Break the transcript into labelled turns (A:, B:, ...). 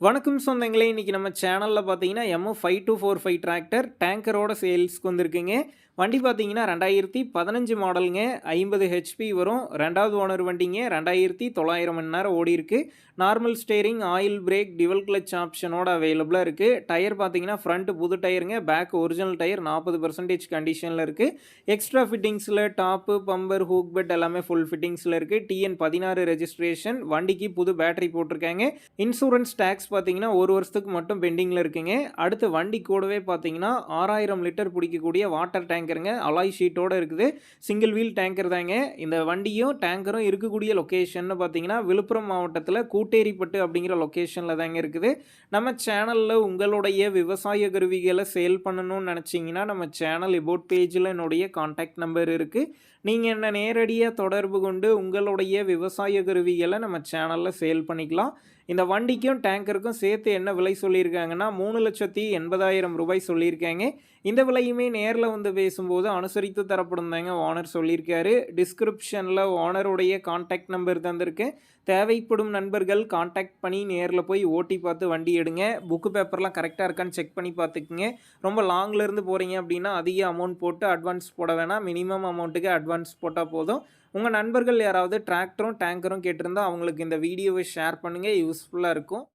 A: வணக்கம் சொந்தங்களே! இன்னைக்கு நம்ம சேனல்ல பார்த்தீங்கன்னா, MF5245 டிராக்டர் டேங்கரோட சேல்ஸ்க்கு வந்திருக்குங்க. வண்டி பார்த்தீங்கன்னா 2015 மாடலுங்க. 50 ஹெச்பி வரும். 2வது ஓனர் வண்டிங்க. 2900 மணி நேரம் ஓடியிருக்கு. Normal steering, oil brake, dual clutch ஆப்ஷனோட அவைலபிளா இருக்கு. டயர் பார்த்தீங்கன்னா, ஃப்ரண்ட் புது டயருங்க. பேக் ஒரிஜினல் டயர் 40% கண்டிஷன்ல இருக்கு. எக்ஸ்ட்ரா ஃபிட்டிங்ஸ்ல டாப்பு, பம்பர், ஹூக் பெட் எல்லாமே ஃபுல் ஃபிட்டிங்ஸ்ல இருக்கு. TN 16 registration. வண்டிக்கு புது பேட்டரி போட்டிருக்காங்க. இன்சூரன்ஸ் டேக்ஸ் பார்த்தீங்கன்னா 1 வருஷத்துக்கு மட்டும் பெண்டிங்கில இருக்குங்க. அடுத்து வண்டி கூடவே பார்த்தீங்கன்னா 6000 லிட்டர் பிடிக்கக்கூடிய வாட்டர் டேங்கருங்க. அலாய் ஷீட்டோட இருக்குது. சிங்கிள் வீல் டேங்கர் தாங்க. இந்த வண்டியும் டேங்கரும் இருக்கக்கூடிய லொக்கேஷன்னு பார்த்தீங்கன்னா, விழுப்புரம் மாவட்டத்தில கூட்டேரிப்பட்டு அப்படிங்கிற லொக்கேஷன்ல தாங்க இருக்குது. நம்ம சேனல்ல உங்களுடைய விவசாய கருவிகள சேல் பண்ணணும்னு நெனச்சீங்கன்னா, நம்ம சேனல் எபோட் பேஜ்ல என்னுடைய கான்டாக்ட் நம்பர் இருக்கு. நீங்க என்ன நேரடியா தொடர்பு கொண்டு உங்களுடைய விவசாய கருவிகள நம்ம சேனல்ல சேல் பண்ணிக்கலாம். இந்த வண்டிக்கும் டேங்கருக்கும் சேர்த்து என்ன விலை சொல்லியிருக்காங்கன்னா, ரூ. 3,80,000 சொல்லியிருக்காங்க. இந்த விலையுமே நேர்ல வந்து பேசும்போது அனுசரித்து தரப்படும் தாங்க ஓனர் சொல்லியிருக்காரு. டிஸ்கிரிப்ஷன்ல ஓனருடைய கான்டாக்ட் நம்பர் தந்திருக்கேன். தேவைப்படும் நண்பர்கள் கான்டாக்ட் பண்ணி நேர்ல போய் ஓட்டி பார்த்து வண்டி எடுங்க. புக்கு பேப்பர்லாம் கரெக்ட்டா இருக்கான்னு செக் பண்ணி பார்த்துக்குங்க. ரொம்ப லாங்ல இருந்து போறீங்க அப்படின்னா, அதிக அமௌண்ட் போட்டு அட்வான்ஸ் போட வேணாம். மினிமம் அமௌண்ட்டுக்கு அட்வான்ஸ் போட்டா போதும். உங்க நண்பர்கள் யாராவது டிராக்டரும், டேங்கரும் கேட்டிருந்தா அவங்களுக்கு இந்த வீடியோவை ஷேர் பண்ணுங்க. யூஸ்ஃபுல்லா இருக்கும்.